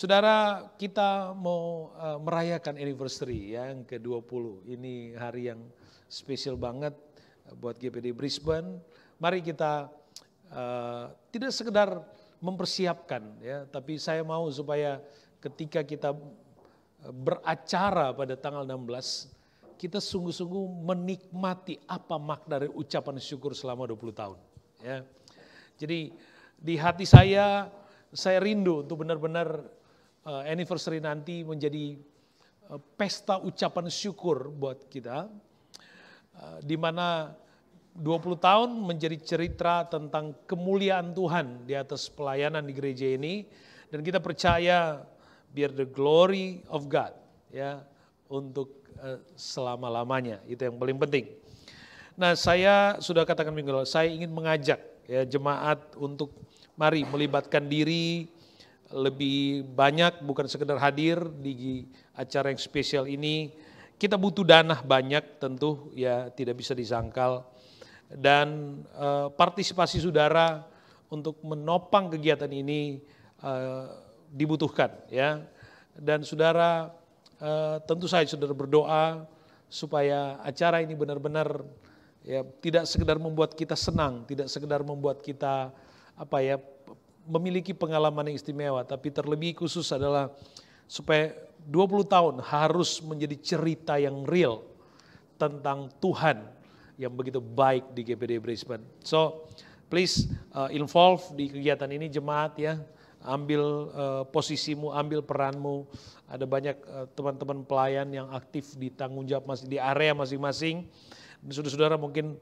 Saudara, kita mau merayakan anniversary yang ke-20. Ini hari yang spesial banget buat GPD Brisbane. Mari kita tidak sekedar mempersiapkan ya, tapi saya mau supaya ketika kita beracara pada tanggal 16, kita sungguh-sungguh menikmati apa makna dari ucapan syukur selama 20 tahun. Ya. Jadi di hati saya rindu untuk benar-benar anniversary nanti menjadi pesta ucapan syukur buat kita, di mana 20 tahun menjadi cerita tentang kemuliaan Tuhan di atas pelayanan di gereja ini, dan kita percaya biar the glory of God ya untuk selama-lamanya, itu yang paling penting. Nah, saya sudah katakan minggu lalu, saya ingin mengajak ya jemaat untuk mari melibatkan diri lebih banyak, bukan sekedar hadir di acara yang spesial ini. Kita butuh dana banyak tentu ya, tidak bisa disangkal, dan partisipasi saudara untuk menopang kegiatan ini dibutuhkan ya. Dan saudara tentu saja saudara berdoa supaya acara ini benar-benar ya tidak sekedar membuat kita senang, tidak sekedar membuat kita memiliki pengalaman yang istimewa, tapi terlebih khusus adalah supaya 20 tahun harus menjadi cerita yang real tentang Tuhan yang begitu baik di GPD Brisbane. So please involve di kegiatan ini jemaat ya, ambil posisimu, ambil peranmu. Ada banyak teman-teman pelayan yang aktif di tanggung jawab masih di area masing-masing. Saudara-saudara mungkin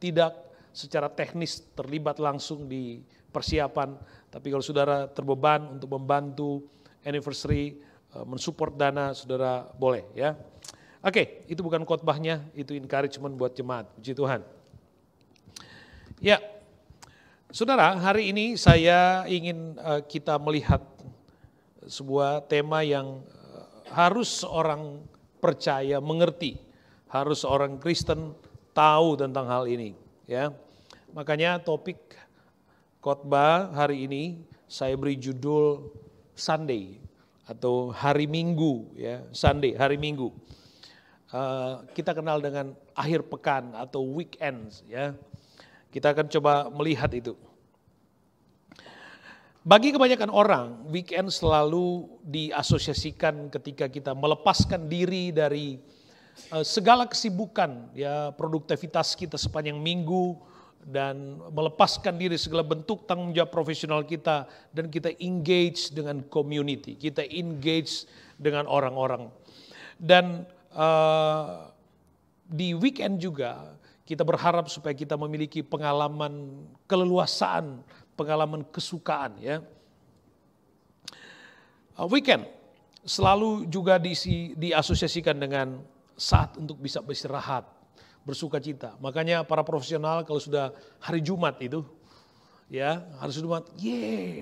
tidak secara teknis terlibat langsung di persiapan, tapi kalau saudara terbeban untuk membantu anniversary, mensupport dana, saudara boleh ya. Oke, itu bukan khotbahnya, itu encouragement buat jemaat. Puji Tuhan. Ya, saudara, hari ini saya ingin kita melihat sebuah tema yang harus orang percaya mengerti, harus orang Kristen tahu tentang hal ini ya. Makanya topik khotbah hari ini saya beri judul Sunday atau hari Minggu ya, Sunday, hari Minggu. Kita kenal dengan akhir pekan atau weekend ya. Kita akan coba melihat itu. Bagi kebanyakan orang, weekend selalu diasosiasikan ketika kita melepaskan diri dari segala kesibukan ya, produktivitas kita sepanjang minggu, dan melepaskan diri segala bentuk tanggung jawab profesional kita, dan kita engage dengan community, kita engage dengan orang-orang. Dan di weekend juga kita berharap supaya kita memiliki pengalaman keleluasaan, pengalaman kesukaan ya. Weekend selalu juga diasosiasikan dengan saat untuk bisa beristirahat, bersuka cita. Makanya para profesional kalau sudah hari Jumat itu ya, hari Jumat,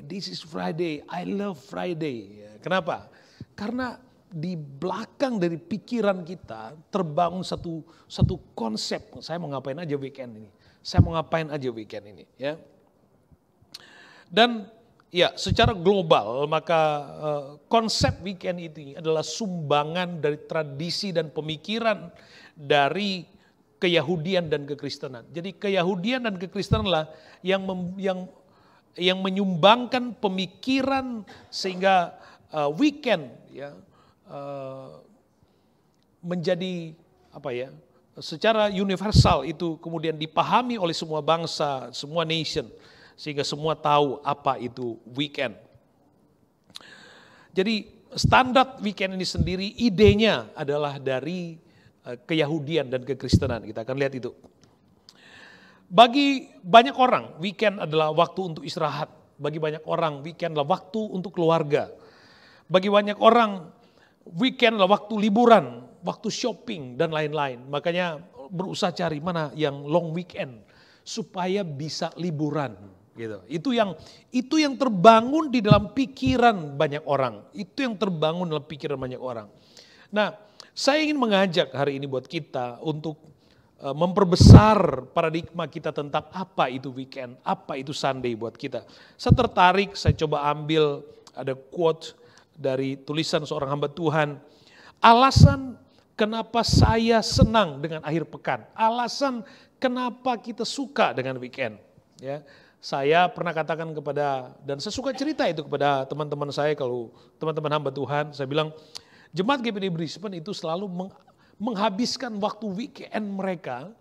this is Friday, I love Friday. Kenapa? Karena di belakang dari pikiran kita terbangun satu konsep, saya mau ngapain aja weekend ini. Saya mau ngapain aja weekend ini ya. Dan ya secara global maka konsep weekend itu adalah sumbangan dari tradisi dan pemikiran dari keyahudian dan kekristenan. Jadi keyahudian dan kekristenanlah yang menyumbangkan pemikiran sehingga weekend ya menjadi secara universal itu kemudian dipahami oleh semua bangsa, semua nation, sehingga semua tahu apa itu weekend. Jadi standar weekend ini sendiri idenya adalah dari keyahudian dan kekristenan. Kita akan lihat itu. Bagi banyak orang weekend adalah waktu untuk istirahat. Bagi banyak orang weekend adalah waktu untuk keluarga. Bagi banyak orang weekend adalah waktu liburan, waktu shopping dan lain-lain. Makanya berusaha cari mana yang long weekend supaya bisa liburan gitu. Itu yang terbangun di dalam pikiran banyak orang. Itu yang terbangun dalam pikiran banyak orang. Nah, saya ingin mengajak hari ini buat kita untuk memperbesar paradigma kita tentang apa itu weekend, apa itu Sunday buat kita. Saya tertarik, saya coba ambil ada quote dari tulisan seorang hamba Tuhan. Alasan kenapa saya senang dengan akhir pekan. Alasan kenapa kita suka dengan weekend. Ya, saya pernah katakan dan saya suka cerita itu kepada teman-teman saya, kalau teman-teman hamba Tuhan, saya bilang, Jemaat GPD Brisbane itu selalu menghabiskan waktu weekend mereka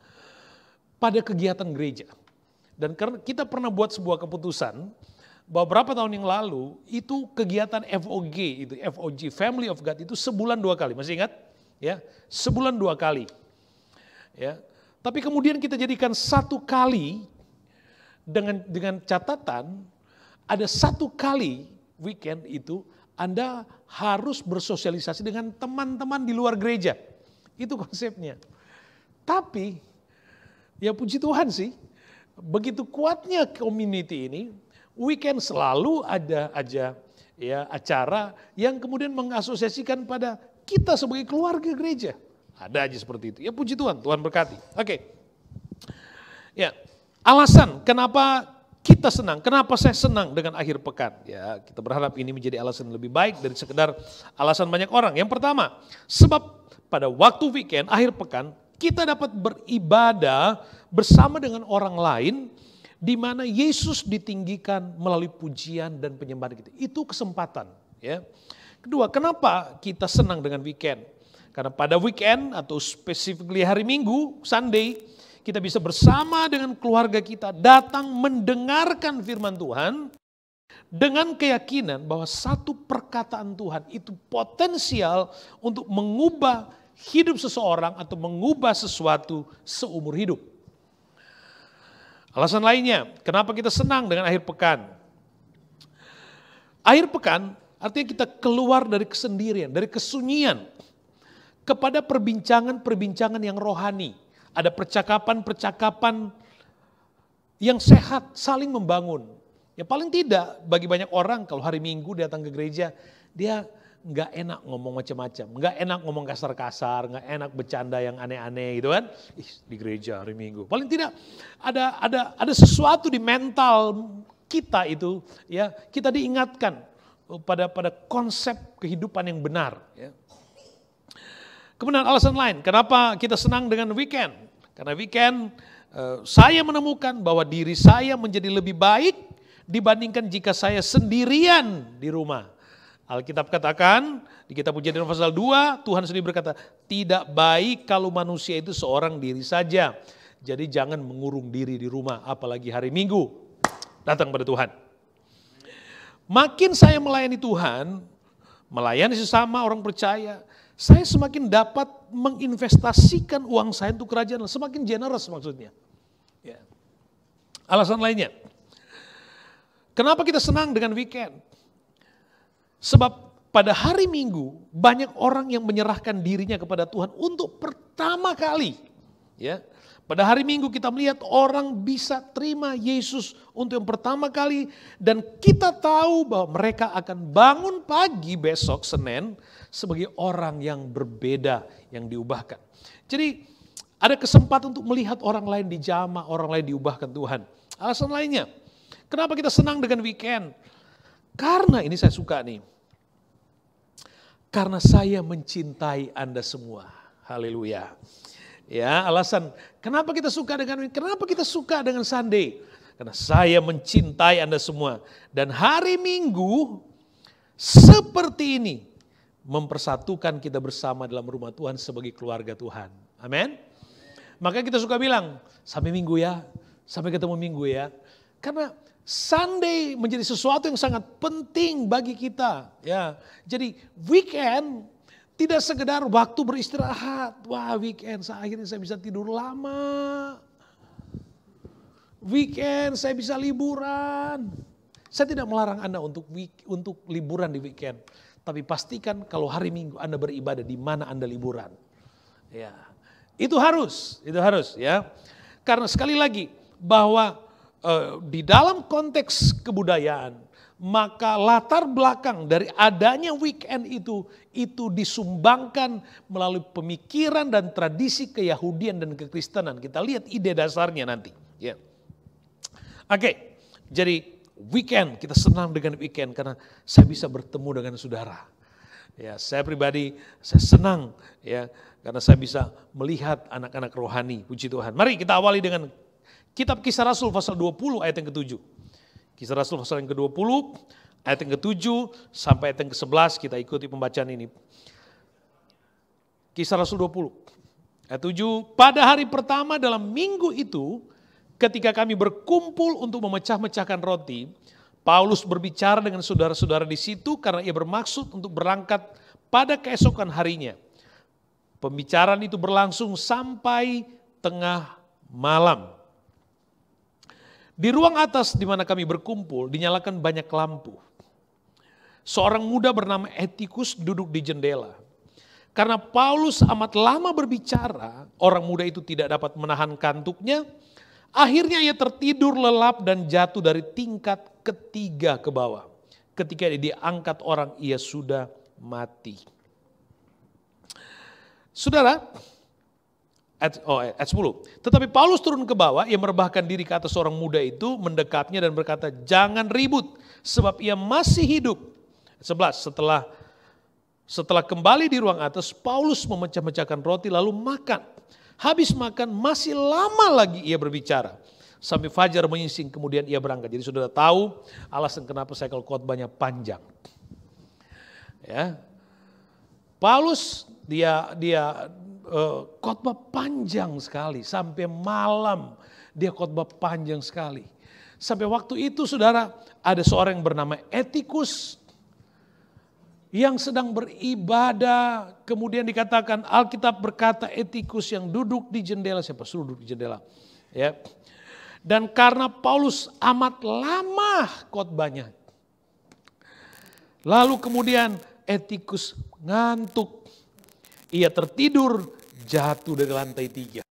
pada kegiatan gereja. Dan karena kita pernah buat sebuah keputusan, bahwa berapa tahun yang lalu, itu kegiatan FOG, Family of God, itu sebulan 2 kali, masih ingat? Ya, sebulan 2 kali. Ya, tapi kemudian kita jadikan 1 kali, dengan catatan ada 1 kali weekend itu Anda harus bersosialisasi dengan teman-teman di luar gereja. Itu konsepnya. Tapi ya puji Tuhan sih, begitu kuatnya community ini, weekend selalu ada aja ya acara yang kemudian mengasosiasikan pada kita sebagai keluarga gereja. Ada aja seperti itu. Ya puji Tuhan, Tuhan berkati. Oke. Ya. Alasan kenapa kita senang, kenapa saya senang dengan akhir pekan. Ya, kita berharap ini menjadi alasan lebih baik dari sekedar alasan banyak orang. Yang pertama, sebab pada waktu weekend, akhir pekan, kita dapat beribadah bersama dengan orang lain, di mana Yesus ditinggikan melalui pujian dan penyembahan kita. Itu kesempatan. Ya. Kedua, kenapa kita senang dengan weekend? Karena pada weekend atau specifically hari Minggu, Sunday, kita bisa bersama dengan keluarga kita datang mendengarkan firman Tuhan dengan keyakinan bahwa satu perkataan Tuhan itu potensial untuk mengubah hidup seseorang atau mengubah sesuatu seumur hidup. Alasan lainnya, kenapa kita senang dengan akhir pekan? Akhir pekan artinya kita keluar dari kesendirian, dari kesunyian kepada perbincangan-perbincangan yang rohani. Ada percakapan-percakapan yang sehat, saling membangun. Ya paling tidak bagi banyak orang kalau hari Minggu datang ke gereja, dia nggak enak ngomong macam-macam, nggak enak ngomong kasar-kasar, nggak enak bercanda yang aneh-aneh gitu kan. Di gereja hari Minggu. Paling tidak ada sesuatu di mental kita itu, ya kita diingatkan pada konsep kehidupan yang benar. Ya. Kemudian alasan lain, kenapa kita senang dengan weekend? Karena weekend saya menemukan bahwa diri saya menjadi lebih baik dibandingkan jika saya sendirian di rumah. Alkitab katakan di kitab Ujian pasal 2, Tuhan sendiri berkata, tidak baik kalau manusia itu seorang diri saja. Jadi jangan mengurung diri di rumah, apalagi hari Minggu. Datang pada Tuhan. Makin saya melayani Tuhan, melayani sesama orang percaya, saya semakin dapat menginvestasikan uang saya untuk kerajaan, semakin generous maksudnya. Ya. Alasan lainnya, kenapa kita senang dengan weekend? Sebab pada hari Minggu banyak orang yang menyerahkan dirinya kepada Tuhan untuk pertama kali. Ya. Pada hari Minggu kita melihat orang bisa terima Yesus untuk yang pertama kali. Dan kita tahu bahwa mereka akan bangun pagi besok Senin sebagai orang yang berbeda, yang diubahkan. Jadi ada kesempatan untuk melihat orang lain dijamah, orang lain diubahkan Tuhan. Alasan lainnya, kenapa kita senang dengan weekend? Karena ini saya suka nih. Karena saya mencintai Anda semua. Haleluya. Ya, alasan kenapa kita suka dengan Sunday? Karena saya mencintai Anda semua. Dan hari Minggu seperti ini mempersatukan kita bersama dalam rumah Tuhan sebagai keluarga Tuhan. Amin. Maka kita suka bilang, sampai Minggu ya, sampai ketemu Minggu ya. Karena Sunday menjadi sesuatu yang sangat penting bagi kita. Ya, jadi weekend tidak sekedar waktu beristirahat. Wah, weekend akhirnya saya bisa tidur lama. Weekend saya bisa liburan. Saya tidak melarang Anda untuk liburan di weekend. Tapi pastikan kalau hari Minggu Anda beribadah di mana Anda liburan. Ya, itu harus ya. Karena sekali lagi bahwa di dalam konteks kebudayaan, maka latar belakang dari adanya weekend itu disumbangkan melalui pemikiran dan tradisi keyahudian dan kekristenan. Kita lihat ide dasarnya nanti. Ya. Oke, jadi weekend, kita senang dengan weekend karena saya bisa bertemu dengan saudara. Ya, saya pribadi saya senang ya karena saya bisa melihat anak-anak rohani, puji Tuhan. Mari kita awali dengan kitab Kisah Rasul pasal 20 ayat yang ke-7. Kisah Rasul pasal yang ke-20 ayat yang ke-7 sampai ayat yang ke-11 kita ikuti pembacaan ini. Kisah Rasul 20 ayat 7, pada hari pertama dalam minggu itu, ketika kami berkumpul untuk memecah-mecahkan roti, Paulus berbicara dengan saudara-saudara di situ karena ia bermaksud untuk berangkat pada keesokan harinya. Pembicaraan itu berlangsung sampai tengah malam. Di ruang atas di mana kami berkumpul dinyalakan banyak lampu. Seorang muda bernama Etikus duduk di jendela. Karena Paulus amat lama berbicara, orang muda itu tidak dapat menahan kantuknya. Akhirnya ia tertidur lelap dan jatuh dari tingkat ketiga ke bawah. Ketika dia diangkat orang, ia sudah mati. Saudara, ayat 10. Tetapi Paulus turun ke bawah, ia merebahkan diri ke atas orang muda itu, mendekapnya dan berkata, jangan ribut, sebab ia masih hidup. 11. Setelah kembali di ruang atas, Paulus memecah-mecahkan roti lalu makan. Habis makan masih lama lagi ia berbicara. Sampai fajar menyingsing kemudian ia berangkat. Jadi saudara tahu alasan kenapa saya kalau khotbahnya panjang. Ya. Paulus dia khotbah panjang sekali. Sampai malam dia khotbah panjang sekali. Sampai waktu itu saudara ada seorang yang bernama Etikus yang sedang beribadah, kemudian dikatakan Alkitab berkata Etikus yang duduk di jendela, siapa suruh duduk di jendela? Ya. Dan karena Paulus amat lama khotbahnya, lalu kemudian Etikus ngantuk, ia tertidur jatuh dari lantai 3.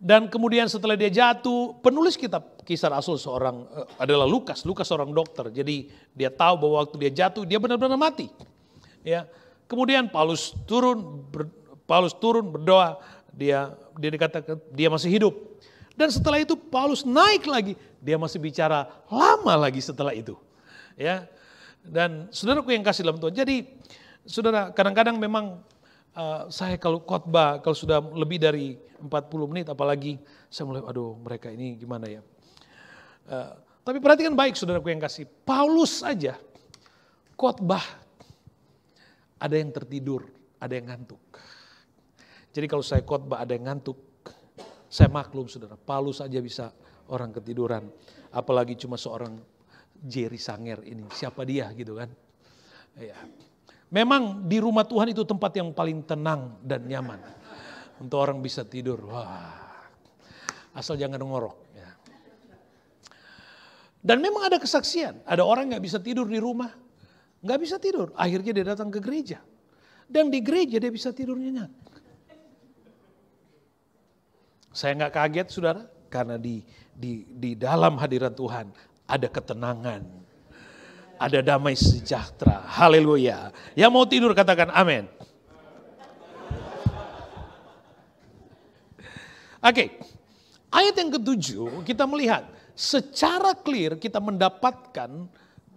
Dan kemudian setelah dia jatuh, penulis kitab Kisah Rasul adalah Lukas seorang dokter. Jadi dia tahu bahwa waktu dia jatuh dia benar-benar mati. Ya. Kemudian Paulus turun berdoa, dia dikatakan dia masih hidup. Dan setelah itu Paulus naik lagi, dia masih bicara lama lagi setelah itu. Ya. Dan saudaraku yang kasih dalam Tuhan. Jadi saudara, kadang-kadang memang saya kalau khotbah, kalau sudah lebih dari 40 menit, apalagi saya mulai, aduh mereka ini gimana ya. Tapi perhatikan baik saudaraku yang kasih, Paulus saja khotbah, ada yang tertidur, ada yang ngantuk. Jadi kalau saya khotbah ada yang ngantuk, saya maklum saudara, Paulus saja bisa orang ketiduran. Apalagi cuma seorang Jerry Sanger ini, siapa dia gitu kan. Ya. Memang di rumah Tuhan itu tempat yang paling tenang dan nyaman. Untuk orang bisa tidur, wah, asal jangan ngorok. Ya. Dan memang ada kesaksian, ada orang gak bisa tidur di rumah, gak bisa tidur. Akhirnya dia datang ke gereja. Dan di gereja dia bisa tidur nyenyak. Saya gak kaget saudara, karena di dalam hadirat Tuhan ada ketenangan. Ada damai sejahtera. Haleluya. Yang mau tidur katakan amin. Oke. Ayat yang ke-7 kita melihat secara clear kita mendapatkan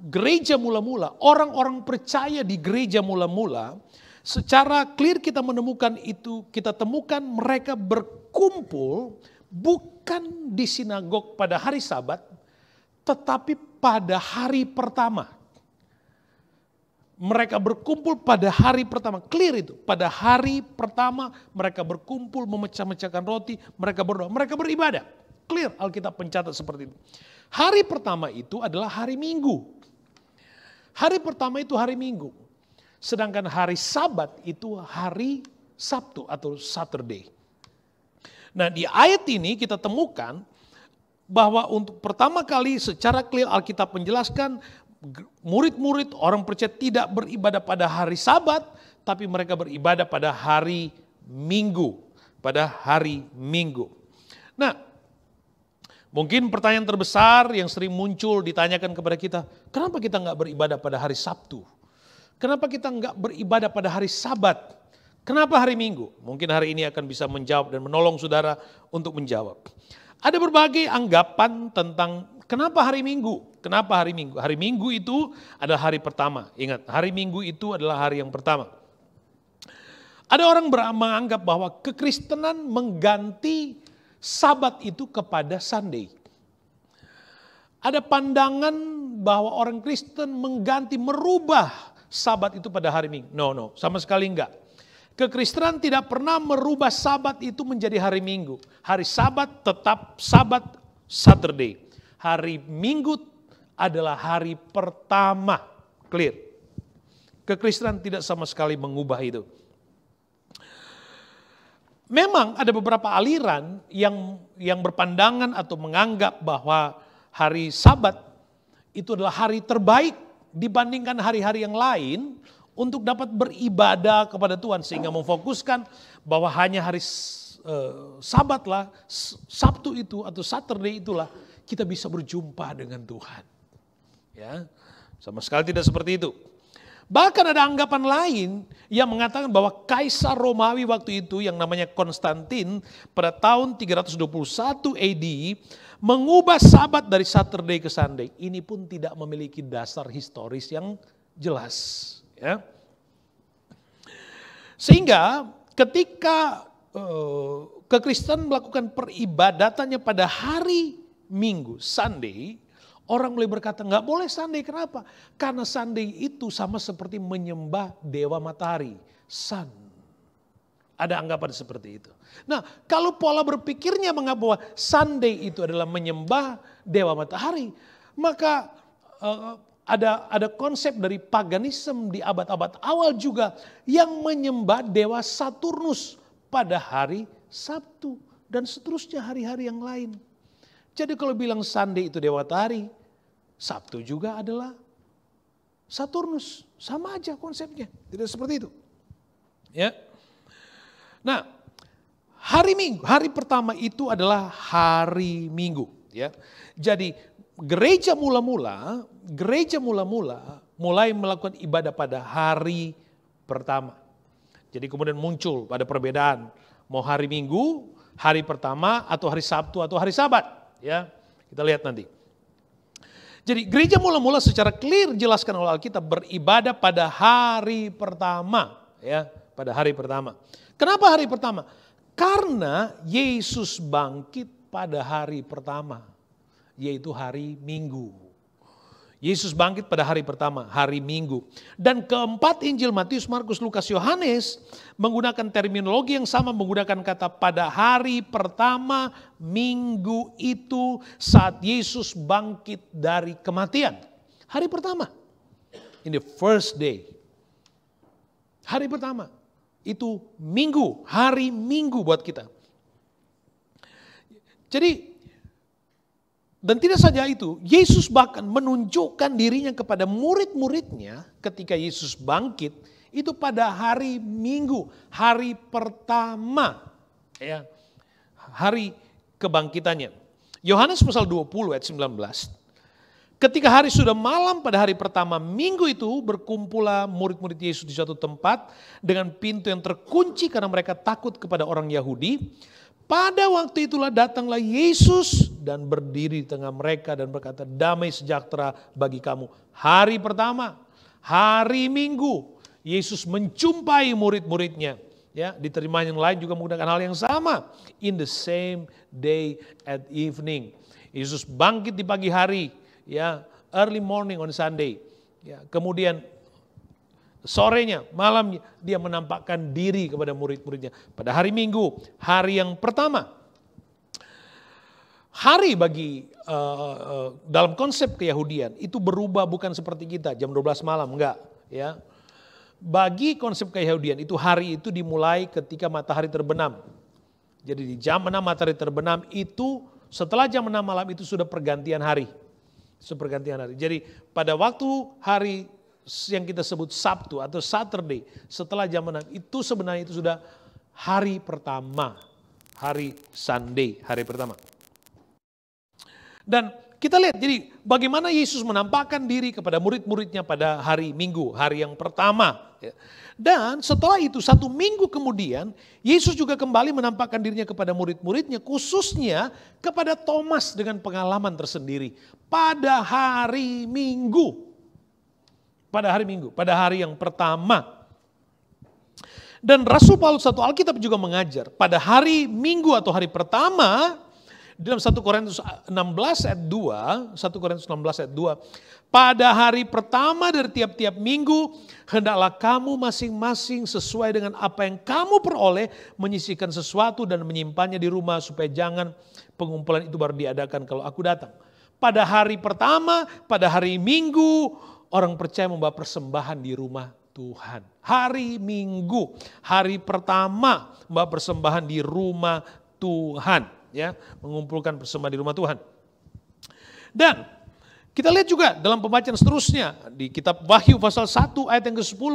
gereja mula-mula, orang-orang percaya di gereja mula-mula, secara clear kita menemukan itu, kita temukan mereka berkumpul bukan di sinagog pada hari Sabat, tetapi pada hari pertama. Mereka berkumpul pada hari pertama. Clear itu. Pada hari pertama mereka berkumpul memecah-mecahkan roti. Mereka berdoa. Mereka beribadah. Clear Alkitab pencatat seperti itu. Hari pertama itu adalah hari Minggu. Hari pertama itu hari Minggu. Sedangkan hari Sabat itu hari Sabtu atau Saturday. Nah di ayat ini kita temukan bahwa untuk pertama kali secara clear Alkitab menjelaskan murid-murid orang percaya tidak beribadah pada hari Sabat, tapi mereka beribadah pada hari Minggu. Pada hari Minggu. Nah, mungkin pertanyaan terbesar yang sering muncul ditanyakan kepada kita, kenapa kita nggak beribadah pada hari Sabtu? Kenapa kita nggak beribadah pada hari Sabat? Kenapa hari Minggu? Mungkin hari ini akan bisa menjawab dan menolong saudara untuk menjawab. Ada berbagai anggapan tentang kenapa hari Minggu? Kenapa hari Minggu? Hari Minggu itu adalah hari pertama. Ingat, hari Minggu itu adalah hari yang pertama. Ada orang menganggap bahwa kekristenan mengganti Sabat itu kepada Sunday. Ada pandangan bahwa orang Kristen merubah Sabat itu pada hari Minggu. No, sama sekali enggak. Kekristenan tidak pernah merubah Sabat itu menjadi hari Minggu. Hari Sabat tetap Sabat Saturday. Hari Minggu adalah hari pertama. Clear. Kekristenan tidak sama sekali mengubah itu. Memang ada beberapa aliran yang berpandangan atau menganggap bahwa hari Sabat itu adalah hari terbaik dibandingkan hari-hari yang lain untuk dapat beribadah kepada Tuhan, sehingga memfokuskan bahwa hanya hari Sabatlah, Sabtu itu atau Saturday itulah kita bisa berjumpa dengan Tuhan. Ya, sama sekali tidak seperti itu. Bahkan ada anggapan lain yang mengatakan bahwa Kaisar Romawi waktu itu yang namanya Konstantin pada tahun 321 AD mengubah Sabat dari Saturday ke Sunday. Ini pun tidak memiliki dasar historis yang jelas. Ya. Sehingga ketika kekristenan melakukan peribadatannya pada hari Minggu, Sunday, orang mulai berkata nggak boleh Sunday. Kenapa? Karena Sunday itu sama seperti menyembah dewa matahari, sun. Ada anggapan seperti itu. Nah, kalau pola berpikirnya mengapa bahwa Sunday itu adalah menyembah dewa matahari, maka ada konsep dari paganisme di abad-abad awal juga yang menyembah dewa Saturnus pada hari Sabtu dan seterusnya hari-hari yang lain. Jadi kalau bilang Sunday itu dewa matahari, Sabtu juga adalah Saturnus. Sama aja konsepnya, tidak seperti itu. Ya. Nah, hari Minggu, hari pertama itu adalah hari Minggu. Ya. Jadi gereja mula-mula mulai melakukan ibadah pada hari pertama. Jadi kemudian muncul pada perbedaan mau hari Minggu, hari pertama atau hari Sabtu atau hari Sabat. Ya, kita lihat nanti. Jadi gereja mula-mula secara clear jelaskan oleh Alkitab beribadah pada hari pertama, ya, pada hari pertama. Kenapa hari pertama? Karena Yesus bangkit pada hari pertama, yaitu hari Minggu. Yesus bangkit pada hari pertama, hari Minggu. Dan keempat Injil Matius, Markus, Lukas, Yohanes menggunakan terminologi yang sama, menggunakan kata pada hari pertama Minggu itu saat Yesus bangkit dari kematian. Hari pertama, in the first day. Hari pertama, itu Minggu, hari Minggu buat kita. Jadi, dan tidak saja itu, Yesus bahkan menunjukkan dirinya kepada murid-muridnya ketika Yesus bangkit, itu pada hari Minggu, hari pertama, ya, hari kebangkitannya. Yohanes pasal 20 ayat 19. Ketika hari sudah malam pada hari pertama Minggu itu, berkumpullah murid-murid Yesus di suatu tempat dengan pintu yang terkunci karena mereka takut kepada orang Yahudi. Pada waktu itulah datanglah Yesus dan berdiri di tengah mereka dan berkata, damai sejahtera bagi kamu. Hari pertama, hari Minggu, Yesus menjumpai murid-muridnya. Ya, diterima yang lain juga menggunakan hal yang sama. In the same day at evening. Yesus bangkit di pagi hari, ya, early morning on Sunday. Ya, kemudian sorenya, malamnya dia menampakkan diri kepada murid-muridnya. Pada hari Minggu, hari yang pertama. Hari bagi dalam konsep keyahudian itu berubah bukan seperti kita jam 12 malam, enggak. Ya. Bagi konsep keyahudian itu hari itu dimulai ketika matahari terbenam. Jadi di jam 6 matahari terbenam itu setelah jam 6 malam itu sudah pergantian hari. Jadi pada waktu hari yang kita sebut Sabtu atau Saturday setelah jam 6 itu sebenarnya itu sudah hari pertama, hari Sunday, hari pertama. Dan kita lihat jadi bagaimana Yesus menampakkan diri kepada murid-muridnya pada hari Minggu, hari yang pertama. Dan setelah itu 1 minggu kemudian Yesus juga kembali menampakkan dirinya kepada murid-muridnya, khususnya kepada Thomas dengan pengalaman tersendiri pada hari Minggu. Pada hari Minggu, pada hari yang pertama. Dan Rasul Paulus satu Alkitab juga mengajar pada hari Minggu atau hari pertama dalam 1 Korintus 16 ayat 2, 1 Korintus 16 ayat 2, pada hari pertama dari tiap-tiap minggu hendaklah kamu masing-masing sesuai dengan apa yang kamu peroleh menyisihkan sesuatu dan menyimpannya di rumah supaya jangan pengumpulan itu baru diadakan kalau aku datang. Pada hari pertama, pada hari Minggu orang percaya membawa persembahan di rumah Tuhan. Hari Minggu, hari pertama membawa persembahan di rumah Tuhan. Ya, mengumpulkan persembahan di rumah Tuhan. Dan kita lihat juga dalam pembacaan seterusnya di kitab Wahyu pasal 1 ayat yang ke-10.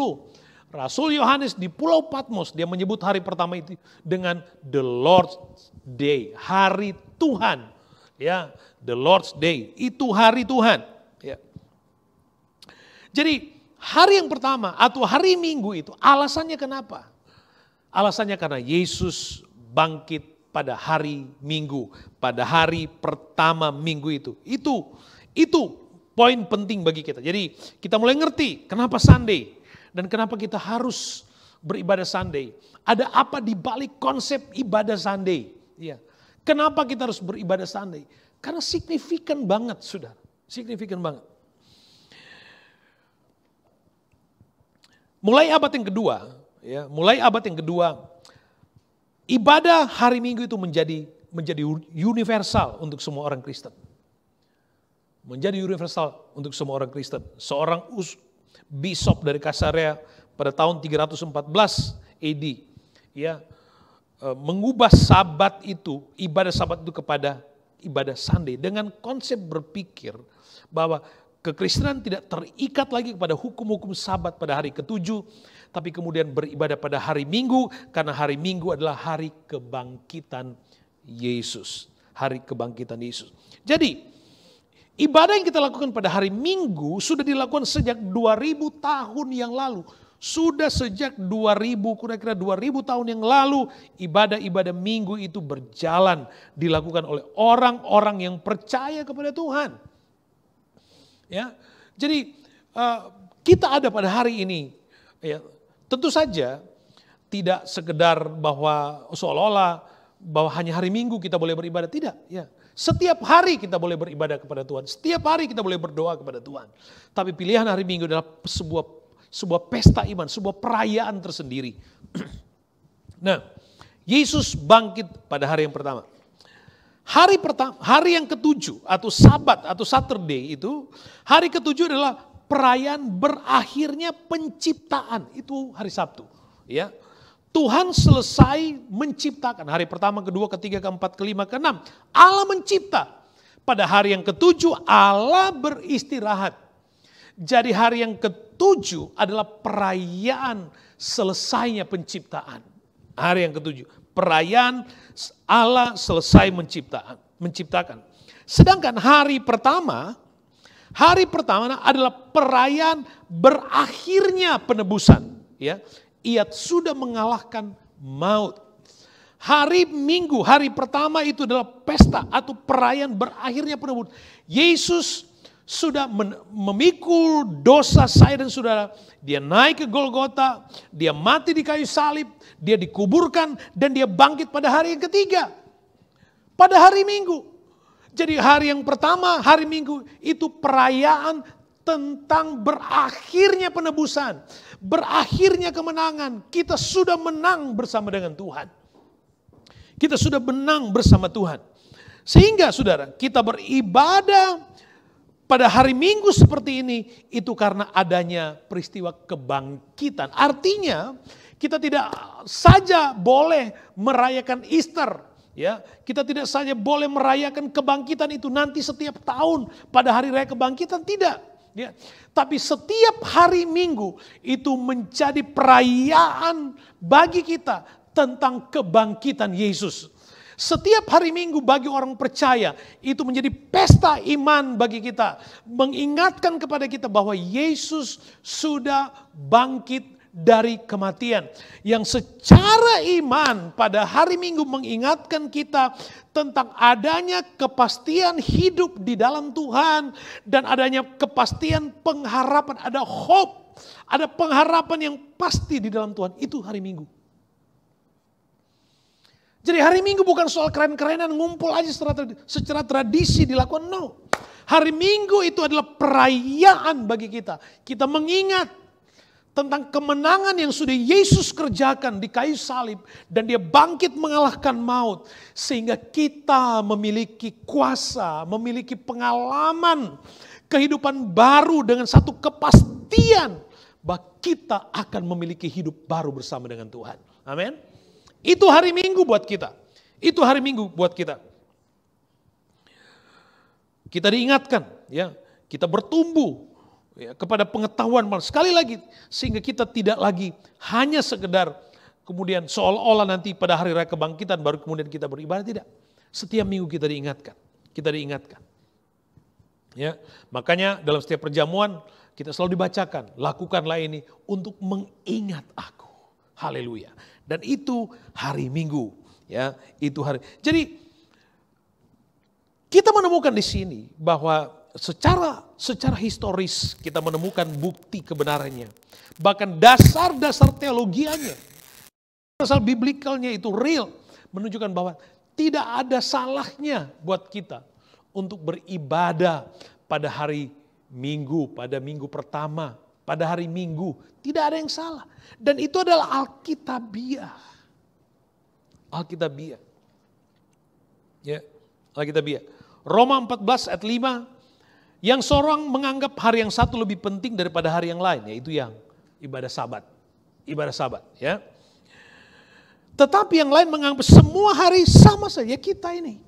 Rasul Yohanes di Pulau Patmos dia menyebut hari pertama itu dengan the Lord's Day, hari Tuhan. Ya, the Lord's Day, itu hari Tuhan. Ya. Jadi hari yang pertama atau hari Minggu itu alasannya kenapa? Alasannya karena Yesus bangkit pada hari Minggu, pada hari pertama minggu itu. Itu poin penting bagi kita. Jadi kita mulai ngerti kenapa Sunday dan kenapa kita harus beribadah Sunday. Ada apa di balik konsep ibadah Sunday? Ya. Kenapa kita harus beribadah Sunday? Karena signifikan banget, saudara. Signifikan banget. Mulai abad yang kedua, ibadah hari Minggu itu menjadi universal untuk semua orang Kristen. Menjadi universal untuk semua orang Kristen. Seorang bishop dari Kaisarea pada tahun 314 AD ya mengubah Sabat itu, ibadah Sabat itu kepada ibadah Sunday dengan konsep berpikir bahwa kekristenan tidak terikat lagi kepada hukum-hukum Sabat pada hari ke-7, tapi kemudian beribadah pada hari Minggu, karena hari Minggu adalah hari kebangkitan Yesus. Hari kebangkitan Yesus. Jadi, ibadah yang kita lakukan pada hari Minggu sudah dilakukan sejak 2000 tahun yang lalu. Sudah sejak 2000, kira-kira 2000 tahun yang lalu, ibadah-ibadah Minggu itu berjalan, dilakukan oleh orang-orang yang percaya kepada Tuhan. Ya, jadi kita ada pada hari ini. Ya, tentu saja tidak sekedar bahwa seolah-olah bahwa hanya hari Minggu kita boleh beribadah, tidak. Ya, setiap hari kita boleh beribadah kepada Tuhan, setiap hari kita boleh berdoa kepada Tuhan. Tapi pilihan hari Minggu adalah sebuah pesta iman, sebuah perayaan tersendiri. Nah, Yesus bangkit pada hari yang pertama. Hari yang ke-7 atau Sabat atau Saturday itu, hari ke-7 adalah perayaan berakhirnya penciptaan. Itu hari Sabtu. Ya, Tuhan selesai menciptakan. Hari pertama, kedua, ketiga, keempat, kelima, keenam. Allah mencipta. Pada hari yang ke-7 Allah beristirahat. Jadi hari yang ke-7 adalah perayaan selesainya penciptaan. Hari yang ke-7. Perayaan Allah selesai menciptakan. Sedangkan hari pertama adalah perayaan berakhirnya penebusan. Ya, Ia sudah mengalahkan maut. Hari Minggu, hari pertama itu adalah pesta atau perayaan berakhirnya penebusan. Yesus sudah memikul dosa saya dan saudara. Dia naik ke Golgota, dia mati di kayu salib, dia dikuburkan, dan dia bangkit pada hari yang ketiga. Pada hari Minggu. Jadi hari yang pertama, hari Minggu, itu perayaan tentang berakhirnya penebusan. Berakhirnya kemenangan. Kita sudah menang bersama dengan Tuhan. Kita sudah menang bersama Tuhan. Sehingga saudara, kita beribadah pada hari Minggu seperti ini, itu karena adanya peristiwa kebangkitan. Artinya, kita tidak saja boleh merayakan Easter. Ya, kita tidak saja boleh merayakan kebangkitan itu nanti setiap tahun pada hari raya kebangkitan, tidak. Ya, tapi setiap hari Minggu itu menjadi perayaan bagi kita tentang kebangkitan Yesus. Setiap hari Minggu bagi orang percaya itu menjadi pesta iman bagi kita. Mengingatkan kepada kita bahwa Yesus sudah bangkit dari kematian. Yang secara iman pada hari Minggu mengingatkan kita tentang adanya kepastian hidup di dalam Tuhan. Dan adanya kepastian pengharapan, ada hope. Ada pengharapan yang pasti di dalam Tuhan. Itu hari Minggu. Jadi hari Minggu bukan soal keren-kerenan ngumpul aja secara tradisi dilakukan. No. Hari Minggu itu adalah perayaan bagi kita. Kita mengingat tentang kemenangan yang sudah Yesus kerjakan di kayu salib. Dan dia bangkit mengalahkan maut. Sehingga kita memiliki kuasa, memiliki pengalaman kehidupan baru dengan satu kepastian bahwa kita akan memiliki hidup baru bersama dengan Tuhan. Amin. Itu hari Minggu buat kita. Itu hari Minggu buat kita. Kita diingatkan, ya, kita bertumbuh ya, kepada pengetahuan. Sekali lagi, sehingga kita tidak lagi hanya sekedar kemudian seolah-olah nanti pada hari raya kebangkitan baru kemudian kita beribadah. Tidak. Setiap minggu kita diingatkan. Kita diingatkan. Ya, makanya dalam setiap perjamuan kita selalu dibacakan, lakukanlah ini untuk mengingat aku. Haleluya. Dan itu hari Minggu, ya, itu hari. Jadi kita menemukan di sini bahwa secara historis kita menemukan bukti kebenarannya. Bahkan dasar-dasar teologianya, dasar biblikalnya itu real, menunjukkan bahwa tidak ada salahnya buat kita untuk beribadah pada hari Minggu, pada minggu pertama, pada hari Minggu. Tidak ada yang salah. Dan itu adalah Alkitabiah. Alkitabiah. Ya, Alkitabiah. Roma 14 ayat 5. Yang seorang menganggap hari yang satu lebih penting daripada hari yang lain. Yaitu yang ibadah sabat. Ibadah sabat. Ya. Tetapi yang lain menganggap semua hari sama saja kita ini.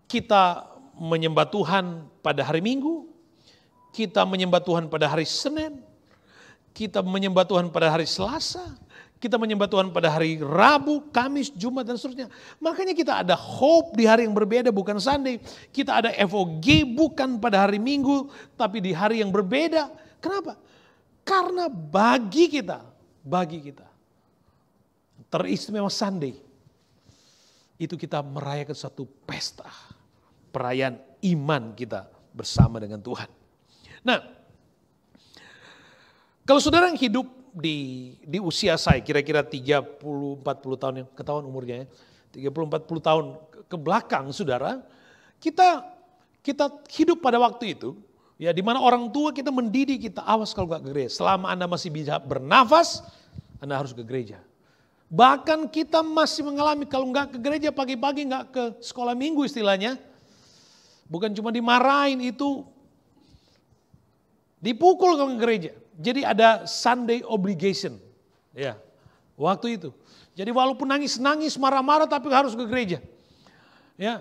Kita menyembah Tuhan pada hari Minggu. Kita menyembah Tuhan pada hari Senin. Kita menyembah Tuhan pada hari Selasa. Kita menyembah Tuhan pada hari Rabu, Kamis, Jumat, dan seterusnya. Makanya kita ada hope di hari yang berbeda, bukan Sunday. Kita ada FOG bukan pada hari Minggu, tapi di hari yang berbeda. Kenapa? Karena bagi kita, teristimewa Sunday, itu kita merayakan satu pesta. Perayaan iman kita bersama dengan Tuhan. Nah, kalau saudara yang hidup di usia saya, kira-kira 30-40 tahun yang ketahuan umurnya ya, 30-40 tahun ke belakang saudara, kita hidup pada waktu itu, ya, di mana orang tua kita mendidik kita, awas kalau gak ke gereja. Selama Anda masih bisa bernafas, Anda harus ke gereja. Bahkan kita masih mengalami kalau gak ke gereja pagi-pagi, gak ke sekolah minggu istilahnya, bukan cuma dimarahin, itu dipukul ke gereja. Jadi ada Sunday obligation. Ya, waktu itu. Jadi walaupun nangis-nangis, marah-marah tapi harus ke gereja. Ya.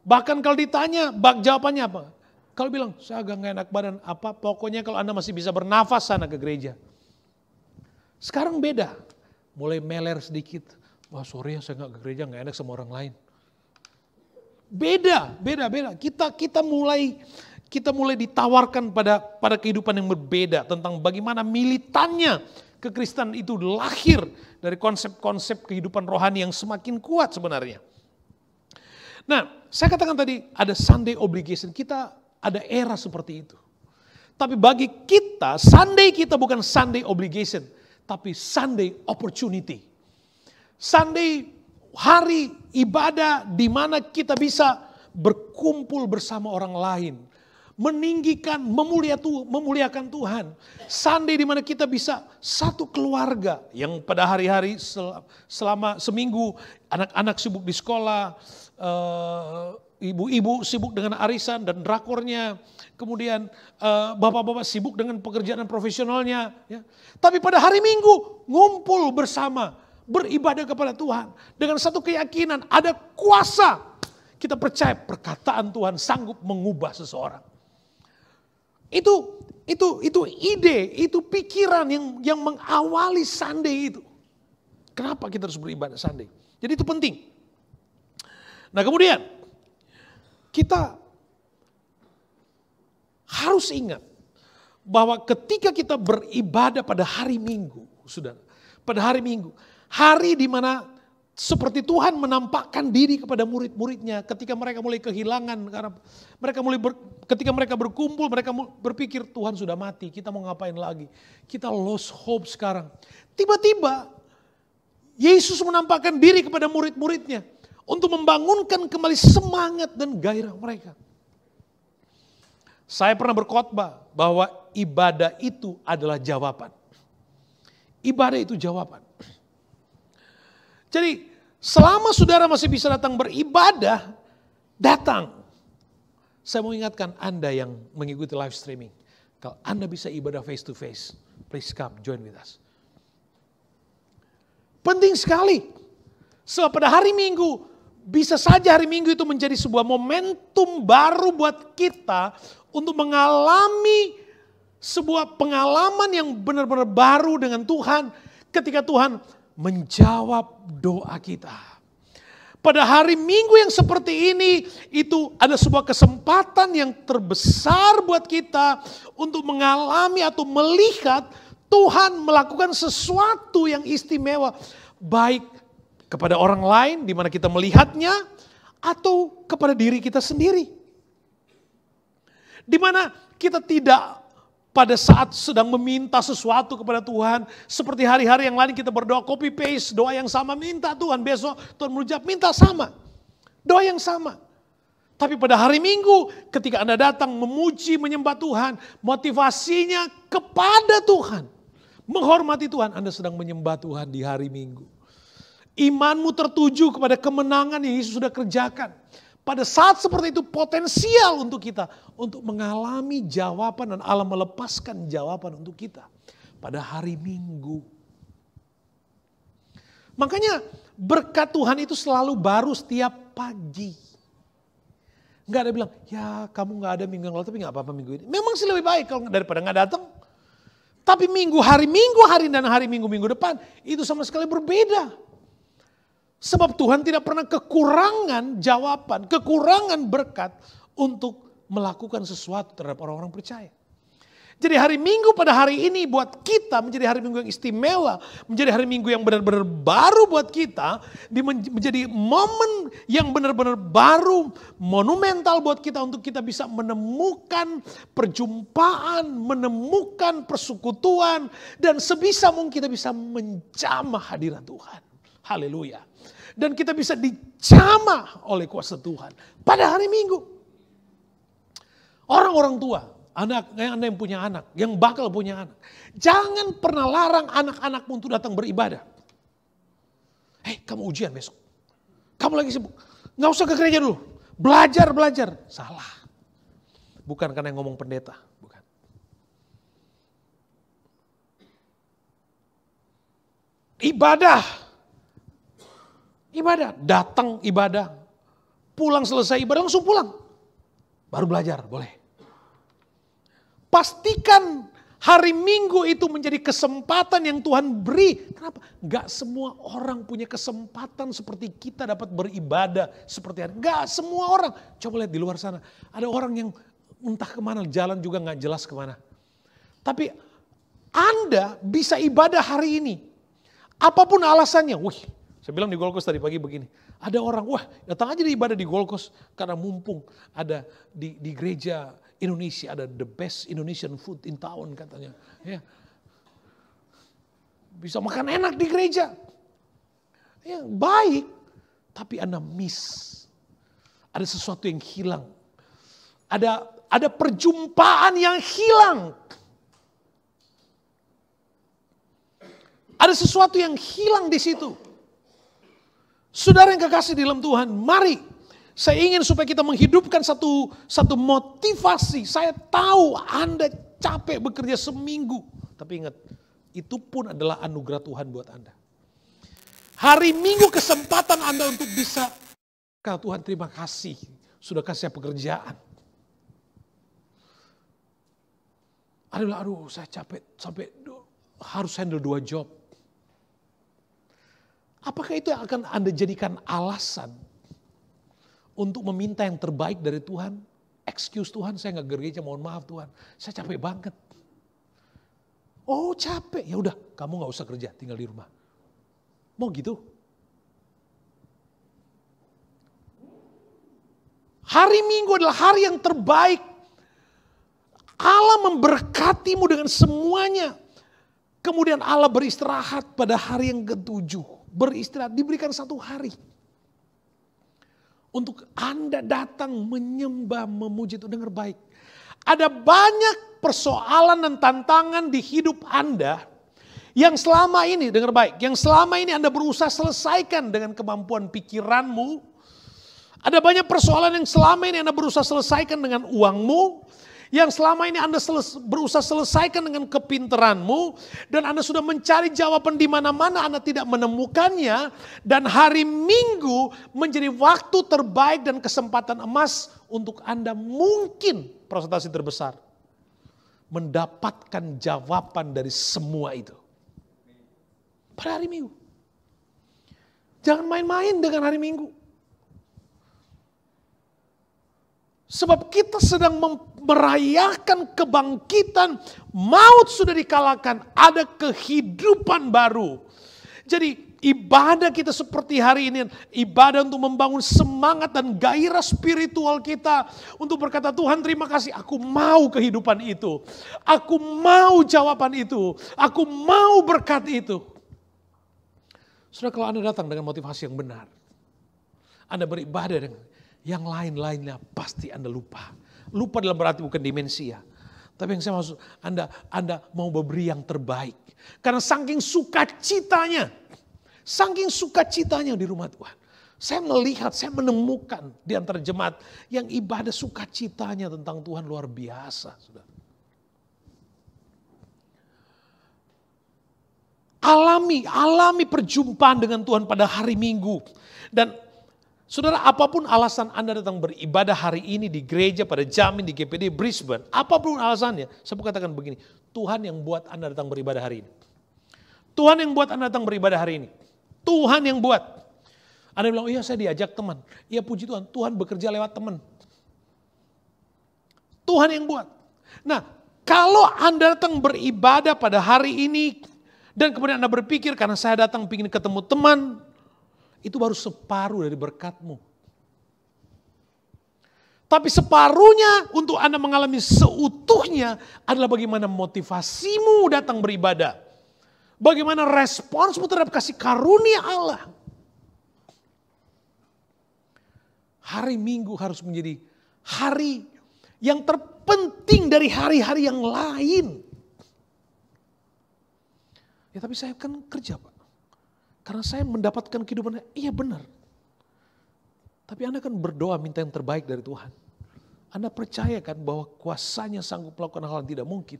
Bahkan kalau ditanya, jawabannya apa? Kalau bilang, saya agak gak enak badan, apa? Pokoknya kalau Anda masih bisa bernafas sana ke gereja. Sekarang beda. Mulai meler sedikit. Wah, sorry ya saya gak ke gereja, gak enak sama orang lain. Beda. Kita mulai ditawarkan pada kehidupan yang berbeda tentang bagaimana militannya kekristenan itu lahir dari konsep-konsep kehidupan rohani yang semakin kuat sebenarnya. Nah, saya katakan tadi ada Sunday obligation, kita ada era seperti itu. Tapi bagi kita, Sunday kita bukan Sunday obligation, tapi Sunday opportunity. Sunday hari ibadah di mana kita bisa berkumpul bersama orang lain. Meninggikan, memuliakan Tuhan. Sunday di mana kita bisa satu keluarga yang pada hari-hari selama seminggu anak-anak sibuk di sekolah, ibu-ibu sibuk dengan arisan dan drakornya, kemudian bapak-bapak sibuk dengan pekerjaan profesionalnya. Ya. Tapi pada hari Minggu ngumpul bersama, beribadah kepada Tuhan dengan satu keyakinan ada kuasa. Kita percaya perkataan Tuhan sanggup mengubah seseorang. Itu ide, itu pikiran yang mengawali Sunday itu. Kenapa kita harus beribadah Sunday? Jadi itu penting. Nah kemudian, kita harus ingat bahwa ketika kita beribadah pada hari Minggu, saudara, pada hari Minggu, hari di mana seperti Tuhan menampakkan diri kepada murid-muridnya ketika mereka mulai kehilangan, karena ketika mereka berkumpul, mereka berpikir Tuhan sudah mati, kita mau ngapain lagi? Kita lost hope sekarang. Tiba-tiba Yesus menampakkan diri kepada murid-muridnya untuk membangunkan kembali semangat dan gairah mereka. Saya pernah berkhotbah bahwa ibadah itu adalah jawaban. Ibadah itu jawaban. Jadi selama saudara masih bisa datang beribadah, datang. Saya mau ingatkan Anda yang mengikuti live streaming. Kalau Anda bisa ibadah face to face, please come join with us. Penting sekali. Sebab pada hari Minggu, bisa saja hari Minggu itu menjadi sebuah momentum baru buat kita untuk mengalami sebuah pengalaman yang benar-benar baru dengan Tuhan ketika Tuhan menjawab doa kita. Pada hari Minggu yang seperti ini, itu ada sebuah kesempatan yang terbesar buat kita untuk mengalami atau melihat Tuhan melakukan sesuatu yang istimewa, baik kepada orang lain di mana kita melihatnya atau kepada diri kita sendiri. Di mana kita tidak pada saat sedang meminta sesuatu kepada Tuhan, seperti hari-hari yang lain kita berdoa copy paste, doa yang sama minta Tuhan, besok Tuhan mengucap minta sama, doa yang sama. Tapi pada hari Minggu ketika Anda datang memuji, menyembah Tuhan, motivasinya kepada Tuhan, menghormati Tuhan, Anda sedang menyembah Tuhan di hari Minggu. Imanmu tertuju kepada kemenangan yang Yesus sudah kerjakan. Pada saat seperti itu potensial untuk kita untuk mengalami jawaban dan Allah melepaskan jawaban untuk kita pada hari Minggu. Makanya berkat Tuhan itu selalu baru setiap pagi. Gak ada bilang, ya kamu gak ada minggu yang lalu tapi gak apa-apa minggu ini. Memang sih lebih baik kalau daripada gak datang. Tapi Minggu hari dan hari Minggu depan itu sama sekali berbeda. Sebab Tuhan tidak pernah kekurangan jawaban, kekurangan berkat untuk melakukan sesuatu terhadap orang-orang percaya. Jadi hari Minggu pada hari ini buat kita menjadi hari Minggu yang istimewa, menjadi hari Minggu yang benar-benar baru buat kita, menjadi momen yang benar-benar baru, monumental buat kita untuk kita bisa menemukan perjumpaan, menemukan persekutuan, dan sebisa mungkin kita bisa menjamah hadirat Tuhan. Haleluya. Dan kita bisa dijamah oleh kuasa Tuhan pada hari Minggu. Orang-orang tua, Anda yang punya anak, yang bakal punya anak, jangan pernah larang anak-anakmu untuk datang beribadah. Hei, kamu ujian besok. Kamu lagi sibuk. Nggak usah ke gereja dulu. Belajar. Salah. Bukan karena yang ngomong pendeta. Bukan. Ibadah, datang ibadah, pulang selesai ibadah langsung pulang. Baru belajar, boleh. Pastikan hari Minggu itu menjadi kesempatan yang Tuhan beri. Kenapa? Gak semua orang punya kesempatan seperti kita dapat beribadah seperti hari. Gak semua orang. Coba lihat di luar sana. Ada orang yang entah kemana, jalan juga gak jelas kemana. Tapi Anda bisa ibadah hari ini. Apapun alasannya. Saya bilang di Gold Coast tadi pagi begini. Ada orang, datang aja di ibadah di Gold Coast. Karena mumpung ada di gereja Indonesia, ada the best Indonesian food in town katanya. Ya. Bisa makan enak di gereja. Ya, baik, tapi Anda miss. Ada sesuatu yang hilang. Ada perjumpaan yang hilang. Ada sesuatu yang hilang di situ. Saudara yang kekasih di dalam Tuhan, mari. Saya ingin supaya kita menghidupkan satu motivasi. Saya tahu Anda capek bekerja seminggu. Tapi ingat, itu pun adalah anugerah Tuhan buat Anda. Hari Minggu kesempatan Anda untuk bisa, kalau Tuhan terima kasih, sudah kasih pekerjaan. Ada bilang, aduh saya capek sampai harus handle 2 job. Apakah itu yang akan Anda jadikan alasan untuk meminta yang terbaik dari Tuhan. Excuse Tuhan, saya nggak gereja, mohon maaf Tuhan, saya capek banget. Oh capek, ya udah kamu nggak usah kerja, tinggal di rumah. Mau gitu? Hari Minggu adalah hari yang terbaik. Allah memberkatimu dengan semuanya. Kemudian Allah beristirahat pada hari yang ke-7. Beristirahat, diberikan 1 hari. Untuk Anda datang menyembah, memuji, itu dengar baik. Ada banyak persoalan dan tantangan di hidup Anda yang selama ini, dengar baik, yang selama ini Anda berusaha selesaikan dengan kemampuan pikiranmu. Ada banyak persoalan yang selama ini Anda berusaha selesaikan dengan uangmu. Yang selama ini Anda berusaha selesaikan dengan kepintaranmu. Dan Anda sudah mencari jawaban di mana-mana, Anda tidak menemukannya. Dan hari Minggu menjadi waktu terbaik dan kesempatan emas untuk Anda mungkin presentasi terbesar. Mendapatkan jawaban dari semua itu. Pada hari Minggu. Jangan main-main dengan hari Minggu. Sebab kita sedang merayakan kebangkitan, maut sudah dikalahkan, ada kehidupan baru. Jadi ibadah kita seperti hari ini, ibadah untuk membangun semangat dan gairah spiritual kita. Untuk berkata, Tuhan terima kasih, aku mau kehidupan itu. Aku mau jawaban itu. Aku mau berkat itu. Saudara, kalau Anda datang dengan motivasi yang benar, Anda beribadah dengan yang lain-lainnya pasti Anda lupa. Lupa dalam berarti bukan demensia. Tapi yang saya maksud, Anda mau memberi yang terbaik. Karena saking sukacitanya di rumah Tuhan. Saya melihat, saya menemukan di antara jemaat yang ibadah sukacitanya tentang Tuhan luar biasa. Saudara. Alami perjumpaan dengan Tuhan pada hari Minggu. Dan saudara, apapun alasan Anda datang beribadah hari ini di gereja, pada Jamin, di GPD Brisbane, apapun alasannya, saya mau katakan begini, Tuhan yang buat Anda datang beribadah hari ini. Tuhan yang buat Anda datang beribadah hari ini. Tuhan yang buat. Anda bilang, oh iya saya diajak teman. Iya puji Tuhan, Tuhan bekerja lewat teman. Tuhan yang buat. Nah, kalau Anda datang beribadah pada hari ini, dan kemudian Anda berpikir, karena saya datang ingin ketemu teman, itu baru separuh dari berkatmu. Tapi separuhnya untuk Anda mengalami seutuhnya adalah bagaimana motivasimu datang beribadah. Bagaimana responsmu terhadap kasih karunia Allah. Hari Minggu harus menjadi hari yang terpenting dari hari-hari yang lain. Ya tapi saya kan kerja Pak. Karena saya mendapatkan kehidupan, iya benar. Tapi Anda kan berdoa minta yang terbaik dari Tuhan. Anda percaya kan bahwa kuasanya sanggup melakukan hal yang tidak mungkin.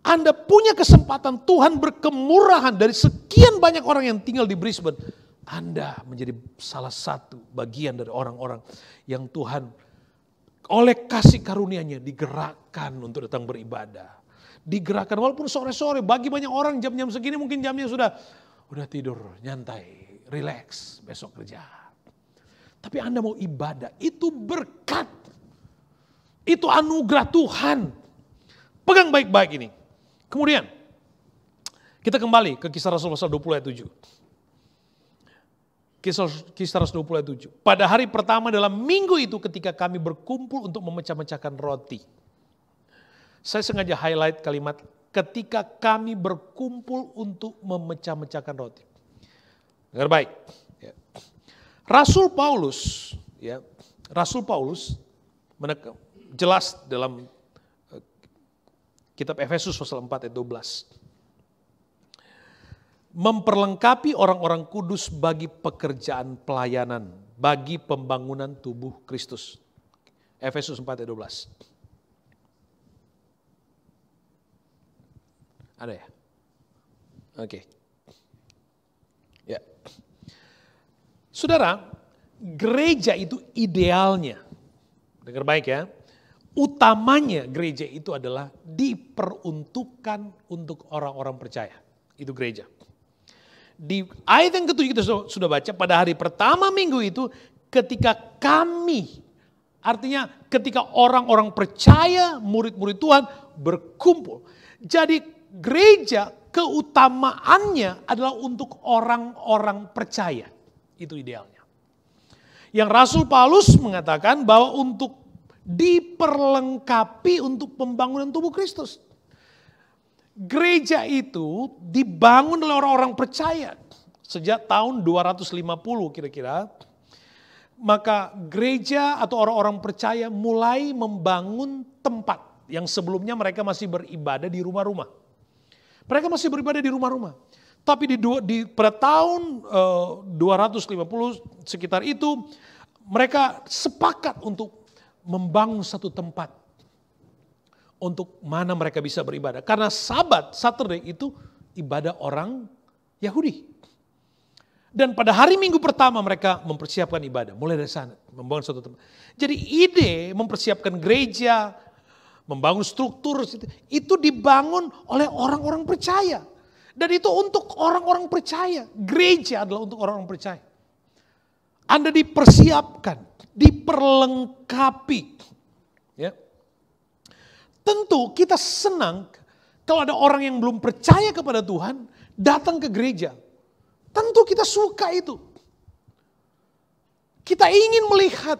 Anda punya kesempatan, Tuhan berkemurahan dari sekian banyak orang yang tinggal di Brisbane. Anda menjadi salah satu bagian dari orang-orang yang Tuhan oleh kasih karunia-Nya digerakkan untuk datang beribadah. Digerakkan walaupun sore-sore, bagi banyak orang jam-jam segini mungkin jamnya sudah tidur, nyantai, relax, besok kerja. Tapi Anda mau ibadah, itu berkat. Itu anugerah Tuhan. Pegang baik-baik ini. Kemudian kita kembali ke Kisah Rasul pasal 20 ayat 7. Kisah Rasul 20 ayat 7. Pada hari pertama dalam minggu itu ketika kami berkumpul untuk memecah-mecahkan roti. Saya sengaja highlight kalimat ketika kami berkumpul untuk memecah-mecahkan roti. Dengar baik. Ya. Rasul Paulus jelas dalam kitab Efesus pasal 4 ayat 12. Memperlengkapi orang-orang kudus bagi pekerjaan pelayanan, bagi pembangunan tubuh Kristus. Efesus 4 ayat 12. Ada ya? Oke. Ya. Saudara, gereja itu idealnya, dengar baik ya, utamanya gereja itu adalah diperuntukkan untuk orang-orang percaya. Itu gereja. Di ayat yang ke-7 kita sudah baca, pada hari pertama minggu itu ketika kami, artinya ketika orang-orang percaya, murid-murid Tuhan berkumpul. Jadi gereja keutamaannya adalah untuk orang-orang percaya. Itu idealnya. Yang Rasul Paulus mengatakan bahwa untuk diperlengkapi untuk pembangunan tubuh Kristus. Gereja itu dibangun oleh orang-orang percaya sejak tahun 250 kira-kira. Maka gereja atau orang-orang percaya mulai membangun tempat yang sebelumnya mereka masih beribadah di rumah-rumah. Mereka masih beribadah di rumah-rumah. Tapi pada tahun 250 sekitar itu mereka sepakat untuk membangun satu tempat untuk mana mereka bisa beribadah. Karena Saturday itu ibadah orang Yahudi. Dan pada hari Minggu pertama mereka mempersiapkan ibadah. Mulai dari sana, membangun suatu tempat. Jadi ide mempersiapkan gereja, membangun struktur, itu dibangun oleh orang-orang percaya. Dan itu untuk orang-orang percaya. Gereja adalah untuk orang-orang percaya. Anda dipersiapkan, diperlengkapi. Ya. Tentu kita senang kalau ada orang yang belum percaya kepada Tuhan datang ke gereja. Tentu kita suka itu. Kita ingin melihat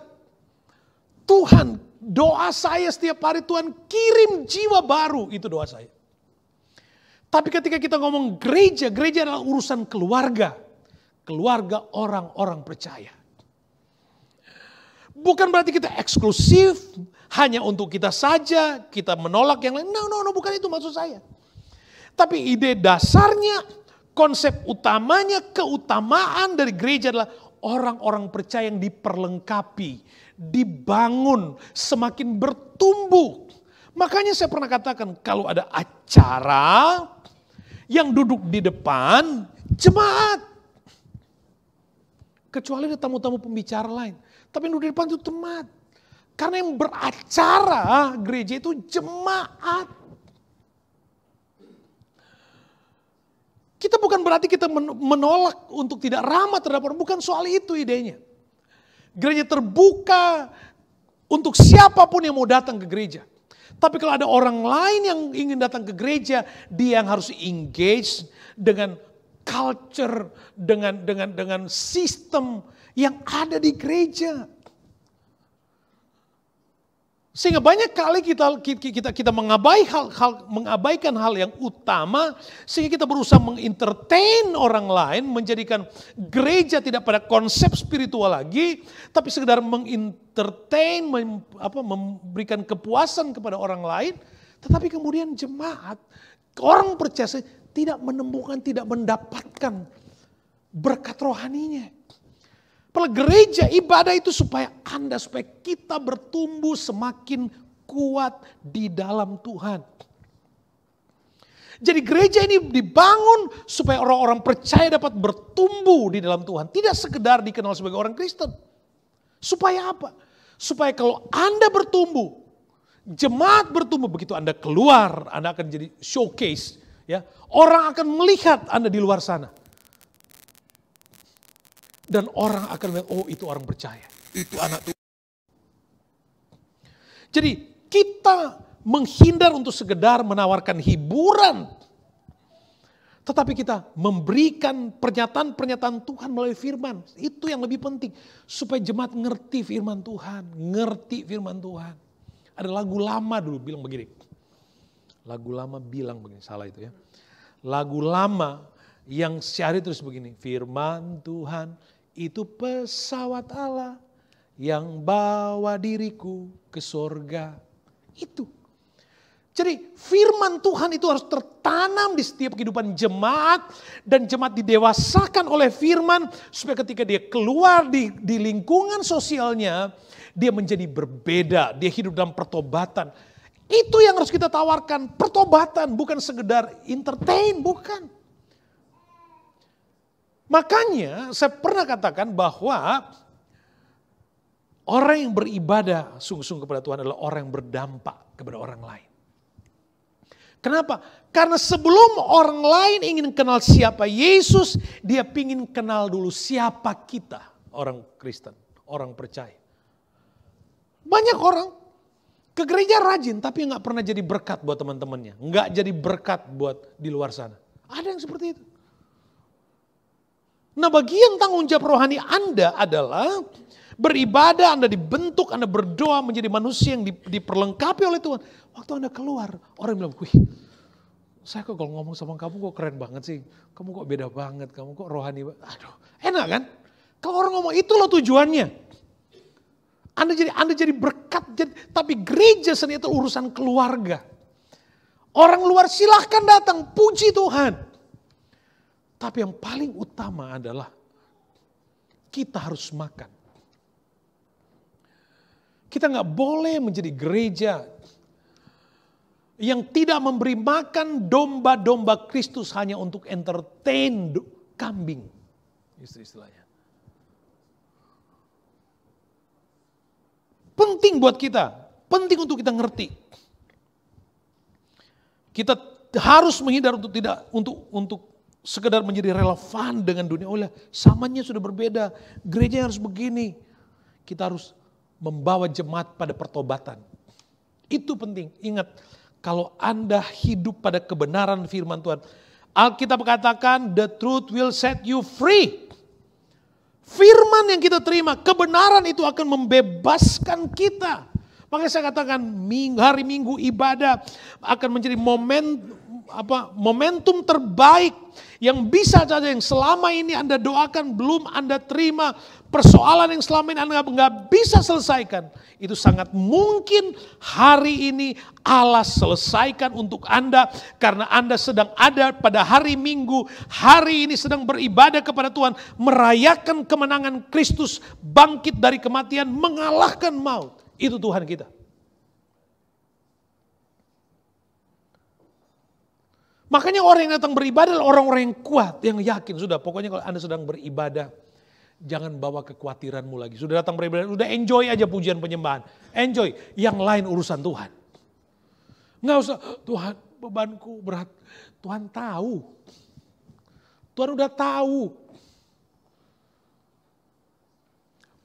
Tuhan, doa saya setiap hari Tuhan kirim jiwa baru, itu doa saya. Tapi ketika kita ngomong gereja, gereja adalah urusan keluarga. Keluarga orang-orang percaya. Bukan berarti kita eksklusif, hanya untuk kita saja, kita menolak yang lain. No, bukan itu maksud saya. Tapi ide dasarnya, konsep utamanya, keutamaan dari gereja adalah orang-orang percaya yang diperlengkapi, dibangun, semakin bertumbuh. Makanya saya pernah katakan kalau ada acara yang duduk di depan, jemaat. Kecuali ada tamu-tamu pembicara lain. Tapi yang duduk di depan itu jemaat. Karena yang beracara gereja itu jemaat. Kita bukan berarti kita menolak untuk tidak ramah terhadap orang. Bukan soal itu idenya. Gereja terbuka untuk siapapun yang mau datang ke gereja. Tapi kalau ada orang lain yang ingin datang ke gereja, dia yang harus engage dengan culture, dengan sistem yang ada di gereja. Sehingga banyak kali kita mengabaikan hal yang utama, sehingga kita berusaha mengentertain orang lain, menjadikan gereja tidak pada konsep spiritual lagi, tapi sekedar mengentertain, memberikan kepuasan kepada orang lain, tetapi kemudian jemaat, orang percaya tidak menemukan, tidak mendapatkan berkat rohaninya. Padahal gereja ibadah itu supaya kita bertumbuh semakin kuat di dalam Tuhan. Jadi gereja ini dibangun supaya orang-orang percaya dapat bertumbuh di dalam Tuhan. Tidak sekedar dikenal sebagai orang Kristen. Supaya apa? Supaya kalau Anda bertumbuh, jemaat bertumbuh, begitu Anda keluar, Anda akan jadi showcase. Ya, orang akan melihat Anda di luar sana. Dan orang akan bilang, oh itu orang percaya. Itu anak Tuhan. Jadi kita menghindar untuk sekedar menawarkan hiburan. Tetapi kita memberikan pernyataan-pernyataan Tuhan melalui firman. Itu yang lebih penting. Supaya jemaat ngerti firman Tuhan. Ngerti firman Tuhan. Ada lagu lama dulu bilang begini. Lagu lama bilang begini, salah itu ya. Lagu lama yang sehari terus begini. Firman Tuhan itu pesawat Allah yang bawa diriku ke surga. Itu. Jadi firman Tuhan itu harus tertanam di setiap kehidupan jemaat. Dan jemaat didewasakan oleh firman. Supaya ketika dia keluar di lingkungan sosialnya. Dia menjadi berbeda. Dia hidup dalam pertobatan. Itu yang harus kita tawarkan. Pertobatan bukan sekedar entertain. Bukan. Makanya saya pernah katakan bahwa orang yang beribadah sungguh-sungguh kepada Tuhan adalah orang yang berdampak kepada orang lain. Kenapa? Karena sebelum orang lain ingin kenal siapa Yesus, dia ingin kenal dulu siapa kita, orang Kristen, orang percaya. Banyak orang ke gereja rajin tapi nggak pernah jadi berkat buat teman-temannya. Nggak jadi berkat buat di luar sana. Ada yang seperti itu. Nah, bagian tanggung jawab rohani Anda adalah beribadah, Anda dibentuk, Anda berdoa menjadi manusia yang diperlengkapi oleh Tuhan. Waktu Anda keluar, orang bilang, wih, saya kok kalau ngomong sama kamu kok keren banget sih. Kamu kok beda banget, kamu kok rohani banget. Aduh, enak kan? Kalau orang ngomong itu loh tujuannya. Anda jadi berkat, tapi gereja sendiri itu urusan keluarga. Orang luar silahkan datang, puji Tuhan. Tapi yang paling utama adalah kita harus makan. Kita nggak boleh menjadi gereja yang tidak memberi makan domba-domba Kristus hanya untuk entertain kambing. Istilahnya. Penting buat kita, penting untuk kita ngerti. Kita harus menghindar untuk sekedar menjadi relevan dengan dunia. Oleh zamannya sudah berbeda, gereja harus begini. Kita harus membawa jemaat pada pertobatan. Itu penting. Ingat, kalau Anda hidup pada kebenaran firman Tuhan, Alkitab katakan the truth will set you free. Firman yang kita terima, kebenaran itu akan membebaskan kita. Makanya saya katakan hari Minggu ibadah akan menjadi momentum terbaik yang bisa saja, yang selama ini Anda doakan belum Anda terima, persoalan yang selama ini Anda nggak bisa selesaikan, itu sangat mungkin hari ini Allah selesaikan untuk Anda karena Anda sedang ada pada hari Minggu, hari ini sedang beribadah kepada Tuhan, merayakan kemenangan Kristus bangkit dari kematian, mengalahkan maut. Itu Tuhan kita. Makanya orang yang datang beribadah adalah orang-orang yang kuat, yang yakin. Sudah, pokoknya kalau Anda sedang beribadah, jangan bawa kekhawatiranmu lagi. Sudah datang beribadah, sudah enjoy aja pujian penyembahan. Enjoy, yang lain urusan Tuhan. Nggak usah, Tuhan bebanku berat. Tuhan tahu. Tuhan udah tahu.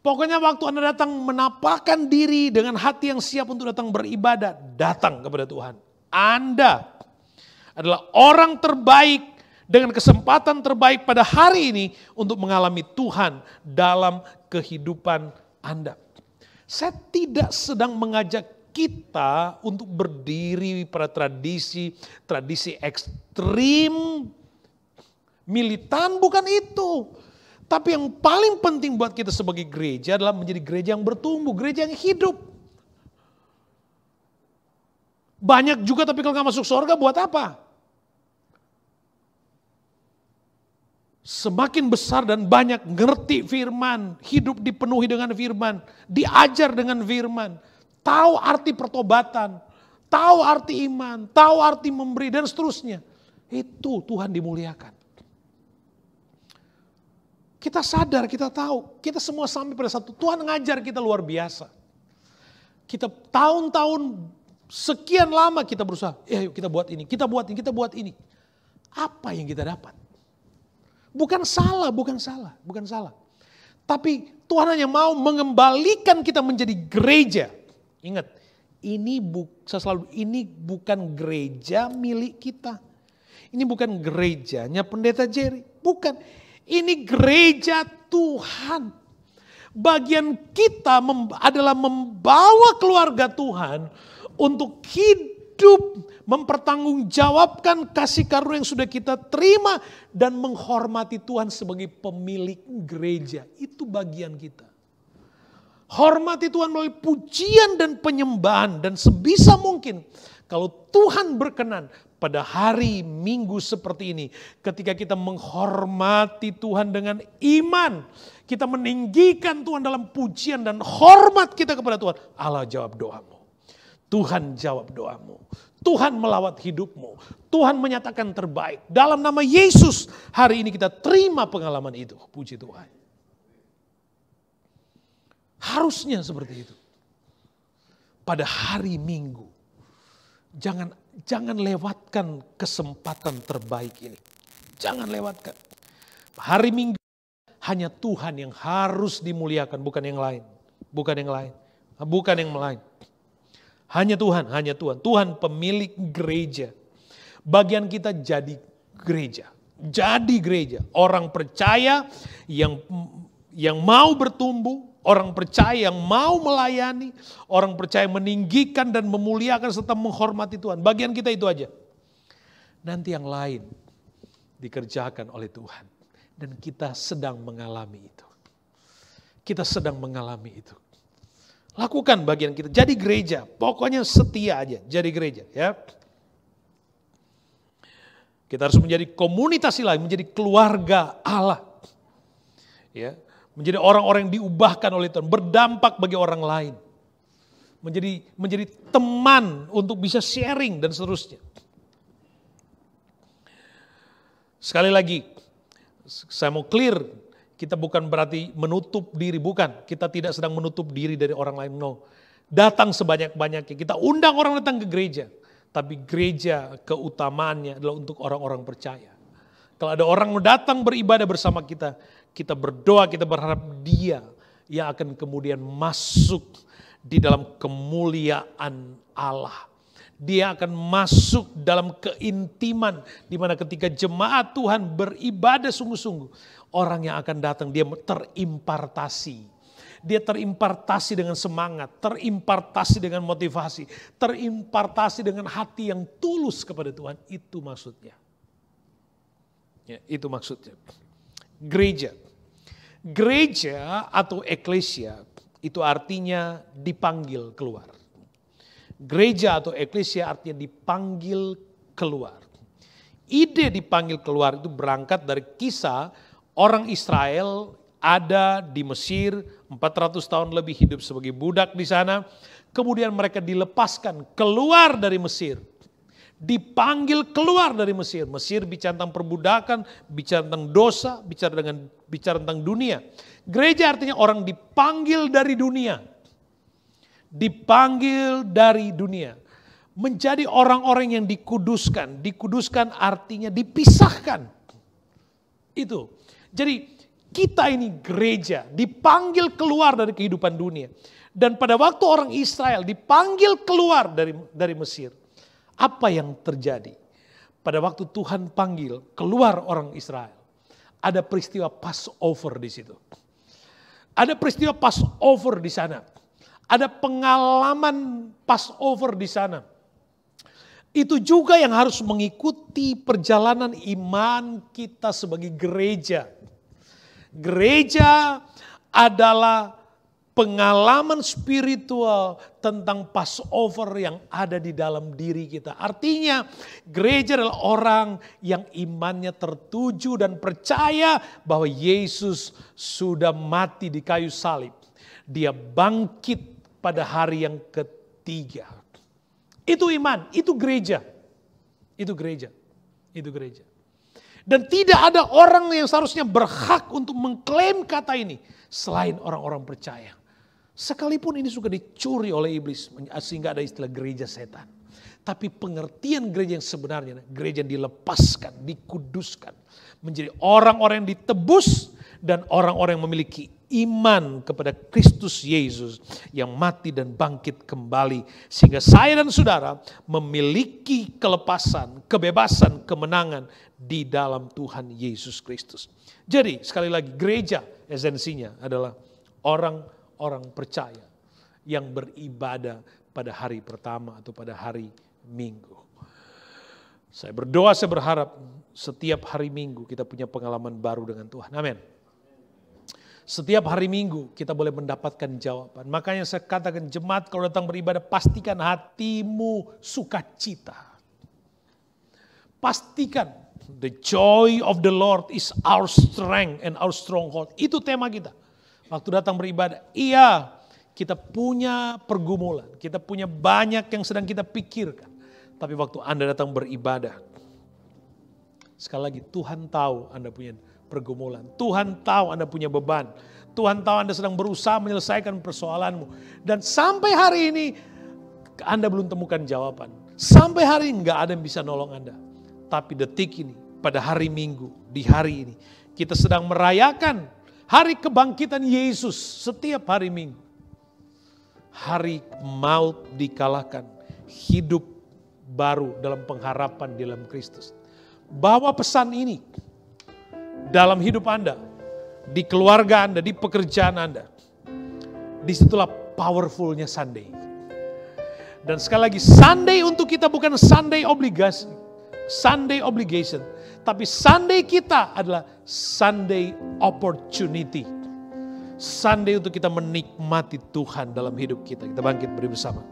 Pokoknya waktu Anda datang menapakkan diri dengan hati yang siap untuk datang beribadah, datang kepada Tuhan. Anda adalah orang terbaik dengan kesempatan terbaik pada hari ini untuk mengalami Tuhan dalam kehidupan Anda. Saya tidak sedang mengajak kita untuk berdiri pada tradisi ekstrim, militan, bukan itu. Tapi yang paling penting buat kita sebagai gereja adalah menjadi gereja yang bertumbuh, gereja yang hidup. Banyak juga tapi kalau nggak masuk surga buat apa? Semakin besar dan banyak ngerti firman, hidup dipenuhi dengan firman, diajar dengan firman, tahu arti pertobatan, tahu arti iman, tahu arti memberi dan seterusnya. Itu Tuhan dimuliakan. Kita sadar, kita tahu, kita semua sampai pada satu, Tuhan ngajar kita luar biasa. Kita tahun-tahun sekian lama kita berusaha, ayo kita buat ini, kita buat ini, kita buat ini. Apa yang kita dapat? Bukan salah. Tapi Tuhan hanya mau mengembalikan kita menjadi gereja. Ingat, ini bukan gereja milik kita. Ini bukan gerejanya pendeta Jerry. Bukan. Ini gereja Tuhan. Bagian kita adalah membawa keluarga Tuhan untuk hidup, mempertanggungjawabkan kasih karunia yang sudah kita terima dan menghormati Tuhan sebagai pemilik gereja. Itu bagian kita. Hormati Tuhan melalui pujian dan penyembahan, dan sebisa mungkin kalau Tuhan berkenan pada hari Minggu seperti ini, ketika kita menghormati Tuhan dengan iman, kita meninggikan Tuhan dalam pujian dan hormat kita kepada Tuhan, Allah jawab doamu. Tuhan jawab doamu. Tuhan melawat hidupmu. Tuhan menyatakan terbaik. Dalam nama Yesus, hari ini kita terima pengalaman itu. Puji Tuhan. Harusnya seperti itu. Pada hari Minggu. Jangan lewatkan kesempatan terbaik ini. Jangan lewatkan. Hari Minggu hanya Tuhan yang harus dimuliakan, bukan yang lain. Bukan yang lain. Bukan yang lain. Hanya Tuhan, hanya Tuhan. Tuhan pemilik gereja. Bagian kita jadi gereja. Jadi gereja. Orang percaya yang mau bertumbuh, orang percaya yang mau melayani, orang percaya meninggikan dan memuliakan serta menghormati Tuhan. Bagian kita itu aja. Nanti yang lain dikerjakan oleh Tuhan. Dan kita sedang mengalami itu. Kita sedang mengalami itu. Lakukan bagian kita. Jadi gereja. Pokoknya setia aja. Jadi gereja. Ya. Kita harus menjadi komunitas ilahi. Menjadi keluarga Allah. Ya. Menjadi orang-orang yang diubahkan oleh Tuhan. Berdampak bagi orang lain. Menjadi teman untuk bisa sharing dan seterusnya. Sekali lagi. Saya mau clear, kita bukan berarti menutup diri, bukan. Kita tidak sedang menutup diri dari orang lain, no. Datang sebanyak-banyaknya, kita undang orang datang ke gereja. Tapi gereja keutamaannya adalah untuk orang-orang percaya. Kalau ada orang datang beribadah bersama kita, kita berdoa, kita berharap dia yang akan kemudian masuk di dalam kemuliaan Allah. Dia akan masuk dalam keintiman di mana ketika jemaat Tuhan beribadah sungguh-sungguh, orang yang akan datang dia terimpartasi. Dia terimpartasi dengan semangat, terimpartasi dengan motivasi, terimpartasi dengan hati yang tulus kepada Tuhan. Itu maksudnya. Ya, itu maksudnya. Gereja. Gereja atau eklesia itu artinya dipanggil keluar. Gereja atau eklesia artinya dipanggil keluar. Ide dipanggil keluar itu berangkat dari kisah orang Israel ada di Mesir 400 tahun lebih hidup sebagai budak di sana. Kemudian mereka dilepaskan keluar dari Mesir. Dipanggil keluar dari Mesir. Mesir bicara tentang perbudakan, bicara tentang dosa, bicara tentang dunia. Gereja artinya orang dipanggil dari dunia. Dipanggil dari dunia. Menjadi orang-orang yang dikuduskan. Dikuduskan artinya dipisahkan. Itu. Jadi kita ini gereja dipanggil keluar dari kehidupan dunia. Dan pada waktu orang Israel dipanggil keluar dari Mesir. Apa yang terjadi? Pada waktu Tuhan panggil keluar orang Israel. Ada peristiwa Passover di situ. Ada peristiwa Passover di sana. Ada pengalaman Passover di sana. Itu juga yang harus mengikuti perjalanan iman kita sebagai gereja. Gereja adalah pengalaman spiritual tentang Passover yang ada di dalam diri kita. Artinya gereja adalah orang yang imannya tertuju dan percaya bahwa Yesus sudah mati di kayu salib. Dia bangkit pada hari yang ketiga. Itu iman, itu gereja. Itu gereja. Itu gereja. Dan tidak ada orang yang seharusnya berhak untuk mengklaim kata ini selain orang-orang percaya. Sekalipun ini suka dicuri oleh iblis sehingga ada istilah gereja setan. Tapi pengertian gereja yang sebenarnya, gereja yang dilepaskan, dikuduskan. Menjadi orang-orang yang ditebus dan orang-orang yang memiliki iman kepada Kristus Yesus yang mati dan bangkit kembali. Sehingga saya dan saudara memiliki kelepasan, kebebasan, kemenangan di dalam Tuhan Yesus Kristus. Jadi sekali lagi gereja esensinya adalah orang-orang percaya yang beribadah pada hari pertama atau pada hari Minggu. Saya berdoa, saya berharap setiap hari Minggu kita punya pengalaman baru dengan Tuhan. Amin. Setiap hari Minggu kita boleh mendapatkan jawaban. Makanya saya katakan jemaat kalau datang beribadah pastikan hatimu sukacita. Pastikan the joy of the Lord is our strength and our stronghold. Itu tema kita. Waktu datang beribadah, iya kita punya pergumulan. Kita punya banyak yang sedang kita pikirkan. Tapi waktu Anda datang beribadah, sekali lagi Tuhan tahu Anda punya pergumulan. Tuhan tahu Anda punya beban. Tuhan tahu Anda sedang berusaha menyelesaikan persoalanmu. Dan sampai hari ini Anda belum temukan jawaban. Sampai hari ini nggak ada yang bisa nolong Anda. Tapi detik ini, pada hari Minggu, di hari ini, kita sedang merayakan hari kebangkitan Yesus setiap hari Minggu. Hari maut dikalahkan, hidup baru dalam pengharapan di dalam Kristus. Bawa pesan ini dalam hidup Anda, di keluarga Anda, di pekerjaan Anda. Disitulah powerfulnya Sunday. Dan sekali lagi, Sunday untuk kita bukan Sunday obligasi, Sunday obligation, tapi Sunday kita adalah Sunday opportunity. Sunday untuk kita menikmati Tuhan dalam hidup kita. Kita bangkit beri bersama.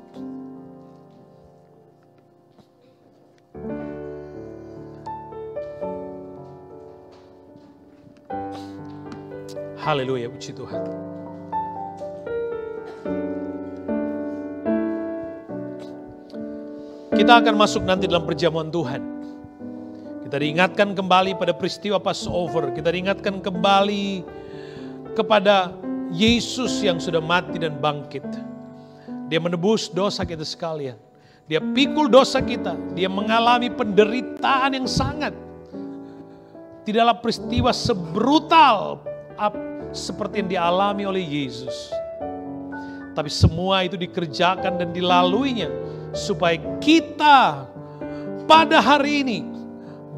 Haleluya, puji Tuhan. Kita akan masuk nanti dalam perjamuan Tuhan. Kita diingatkan kembali pada peristiwa Passover. Kita diingatkan kembali kepada Yesus yang sudah mati dan bangkit. Dia menebus dosa kita sekalian. Dia pikul dosa kita. Dia mengalami penderitaan yang sangat. Tidaklah peristiwa sebrutal seperti yang dialami oleh Yesus. Tapi semua itu dikerjakan dan dilaluinya supaya kita pada hari ini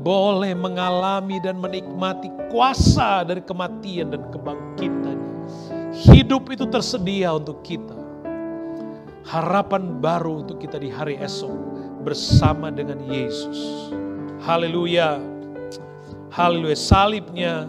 boleh mengalami dan menikmati kuasa dari kematian dan kebangkitan. Hidup itu tersedia untuk kita. Harapan baru untuk kita di hari esok bersama dengan Yesus. Haleluya. Haleluya. Salibnya